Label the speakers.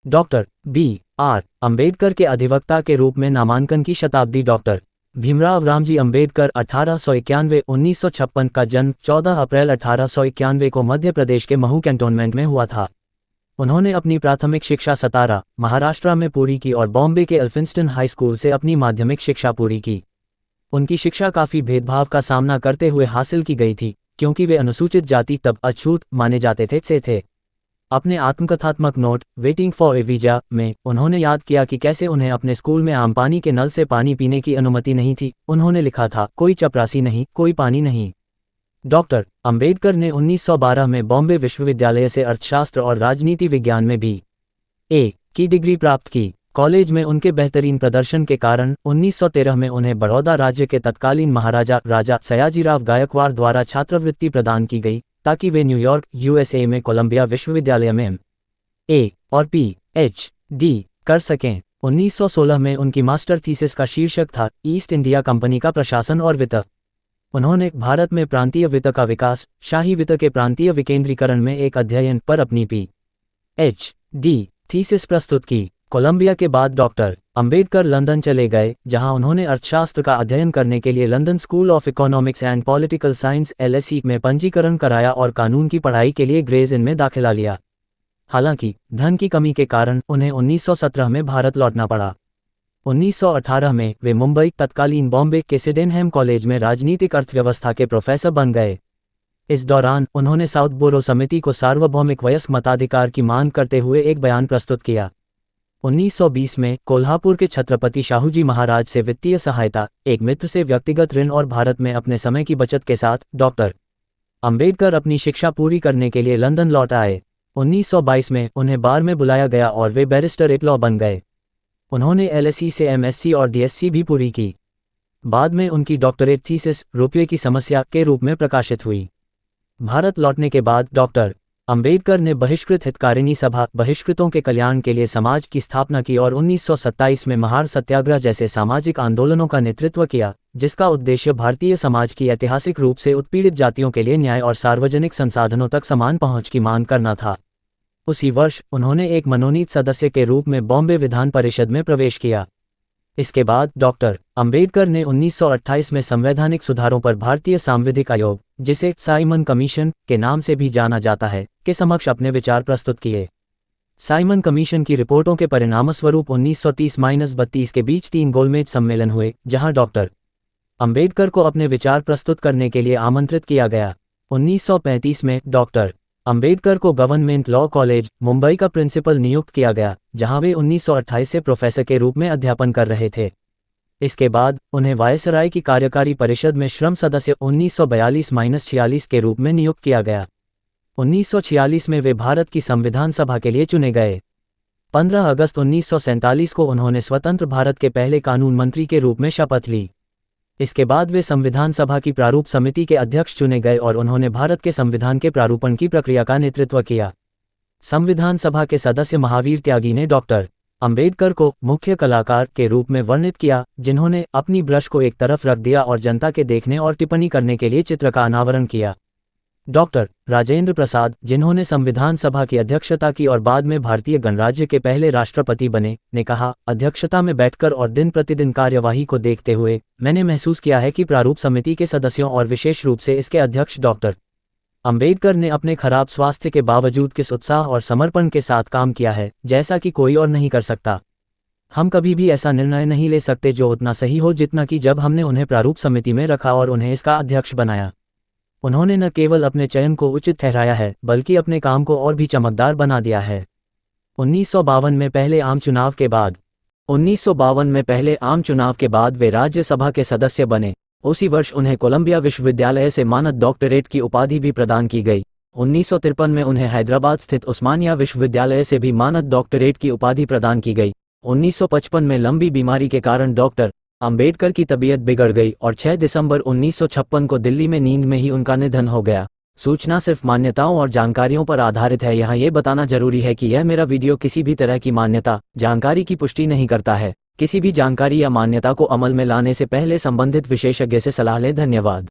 Speaker 1: Doctor B are Ambedkar के अधिवक्ता के रूप में नामांकन की शताब्दी। डॉक्टर भीमराव रामजी अम्बेडकर 1891-1956 का जन्म 14 अप्रैल 1891 को मध्य प्रदेश के महू कैंटोनमेंट में हुआ था। उन्होंने अपनी प्राथमिक शिक्षा सतारा, महाराष्ट्र में पूरी की और बॉम्बे के एल्फिंस्टन हाई स्कूल से अपनी माध्यमिक शिक्षा पूरी की। उनकी शिक्षा काफ़ी भेदभाव का सामना करते हुए हासिल की गई थी, क्योंकि वे अनुसूचित जाति तब अछूत माने जाते थे। अपने आत्मकथात्मक note waiting for a visa में उन्होंने याद किया कि कैसे उन्हें अपने स्कूल में आम पानी के नल से पानी पीने की अनुमति नहीं थी। उन्होंने लिखा था, कोई चपरासी नहीं, कोई पानी नहीं। डॉक्टर अम्बेडकर ने 1912 में बॉम्बे विश्वविद्यालय से अर्थशास्त्र और राजनीति विज्ञान में B.A. की डिग्री प्राप्त की। कॉलेज में उनके बेहतरीन प्रदर्शन के कारण 1913 में उन्हें बड़ौदा राज्य के तत्कालीन महाराजा राजा सयाजीराव गायकवाड़ द्वारा छात्रवृत्ति प्रदान की गई, ताकि वे न्यूयॉर्क USA में कोलंबिया विश्वविद्यालय में M.A. और Ph.D. कर सकें। 1916 में उनकी मास्टर थीसिस का शीर्षक था ईस्ट इंडिया कंपनी का प्रशासन और वित्त। उन्होंने भारत में प्रांतीय वित्त का विकास, शाही वित्त के प्रांतीय विकेंद्रीकरण में एक अध्ययन पर अपनी Ph.D. थीसिस प्रस्तुत की। कोलंबिया के बाद डॉक्टर अम्बेडकर लंदन चले गए, जहां उन्होंने अर्थशास्त्र का अध्ययन करने के लिए London school of economics and political science LSE में पंजीकरण कराया और कानून की पढ़ाई के लिए ग्रेज इन में दाखिला लिया। हालांकि धन की कमी के कारण उन्हें 1917 में भारत लौटना पड़ा। 1918 में वे मुंबई तत्कालीन बॉम्बे के सिडेनहैम कॉलेज में राजनीतिक अर्थव्यवस्था के प्रोफेसर बन गए। इस दौरान उन्होंने साउथ बोरो समिति को सार्वभौमिक वयस्क मताधिकार की मांग करते हुए एक बयान प्रस्तुत किया। 1920 में कोल्हापुर के छत्रपति शाहूजी महाराज से वित्तीय सहायता, एक मित्र से व्यक्तिगत ऋण और भारत में अपने समय की बचत के साथ डॉक्टर अम्बेडकर अपनी शिक्षा पूरी करने के लिए लंदन लौट आए। 1922 में उन्हें बार में बुलाया गया और वे बैरिस्टर एट लॉ बन गए। उन्होंने LSE से MSc और DSc भी पूरी की। बाद में उनकी डॉक्टरेट थीसिस रुपये की समस्या के रूप में प्रकाशित हुई। भारत लौटने के बाद डॉक्टर अम्बेडकर ने बहिष्कृत हितकारिणी सभा, बहिष्कृतों के कल्याण के लिए समाज की स्थापना की और 1927 में महार सत्याग्रह जैसे सामाजिक आंदोलनों का नेतृत्व किया, जिसका उद्देश्य भारतीय समाज की ऐतिहासिक रूप से उत्पीड़ित जातियों के लिए न्याय और सार्वजनिक संसाधनों तक समान पहुंच की मांग करना था। उसी वर्ष उन्होंने एक मनोनीत सदस्य के रूप में बॉम्बे विधान परिषद में प्रवेश किया। इसके बाद डॉक्टर अम्बेडकर ने 1928 में संवैधानिक सुधारों पर भारतीय सांविधिक आयोग, जिसे साइमन कमीशन के नाम से भी जाना जाता है, के समक्ष अपने विचार प्रस्तुत किए। साइमन कमीशन की रिपोर्टों के परिणामस्वरूप 1930-32 के बीच 3 गोलमेज सम्मेलन हुए, जहां डॉक्टर अम्बेडकर को अपने विचार प्रस्तुत करने के लिए आमंत्रित किया गया। 1935 में डॉक्टर अम्बेडकर को गवर्नमेंट लॉ कॉलेज मुंबई का प्रिंसिपल नियुक्त किया गया, जहां वे 1928 से प्रोफेसर के रूप में अध्यापन कर रहे थे। इसके बाद उन्हें वायसराय की कार्यकारी परिषद में श्रम सदस्य 1942-46 के रूप में नियुक्त किया गया। 1946 में वे भारत की संविधान सभा के लिए चुने गए। 15 अगस्त 1947 को उन्होंने स्वतंत्र भारत के पहले कानून मंत्री के रूप में शपथ ली। इसके बाद वे संविधान सभा की प्रारूप समिति के अध्यक्ष चुने गए और उन्होंने भारत के संविधान के प्रारूपण की प्रक्रिया का नेतृत्व किया। संविधान सभा के सदस्य महावीर त्यागी ने डॉक्टर अम्बेडकर को मुख्य कलाकार के रूप में वर्णित किया, जिन्होंने अपनी ब्रश को एक तरफ रख दिया और जनता के देखने और टिप्पणी करने के लिए चित्र का अनावरण किया। डॉक्टर राजेंद्र प्रसाद, जिन्होंने संविधान सभा की अध्यक्षता की और बाद में भारतीय गणराज्य के पहले राष्ट्रपति बने, ने कहा, अध्यक्षता में बैठकर और दिन प्रतिदिन कार्यवाही को देखते हुए मैंने महसूस किया है कि प्रारूप समिति के सदस्यों और विशेष रूप से इसके अध्यक्ष डॉक्टर अम्बेडकर ने अपने खराब स्वास्थ्य के बावजूद किस उत्साह और समर्पण के साथ काम किया है, जैसा कि कोई और नहीं कर सकता। हम कभी भी ऐसा निर्णय नहीं ले सकते जो उतना सही हो जितना कि जब हमने उन्हें प्रारूप समिति में रखा और उन्हें इसका अध्यक्ष बनाया। उन्होंने न केवल अपने चयन को उचित ठहराया है, बल्कि अपने काम को और भी चमकदार बना दिया है। 1952 में पहले आम चुनाव के बाद वे राज्यसभा के सदस्य बने। उसी वर्ष उन्हें कोलंबिया विश्वविद्यालय से मानद डॉक्टरेट की उपाधि भी प्रदान की गई। 1953 में उन्हें हैदराबाद स्थित उस्मानिया विश्वविद्यालय से भी मानद डॉक्टरेट की उपाधि प्रदान की गई। 1955 में लंबी बीमारी के कारण डॉक्टर अम्बेडकर की तबीयत बिगड़ गई और 6 दिसंबर 1956 को दिल्ली में नींद में ही उनका निधन हो गया। सूचना सिर्फ मान्यताओं और जानकारियों पर आधारित है। यहाँ ये बताना जरूरी है कि यह मेरा वीडियो किसी भी तरह की मान्यता, जानकारी की पुष्टि नहीं करता है। किसी भी जानकारी या मान्यता को अमल में लाने से पहले संबंधित विशेषज्ञ से सलाह लें। धन्यवाद।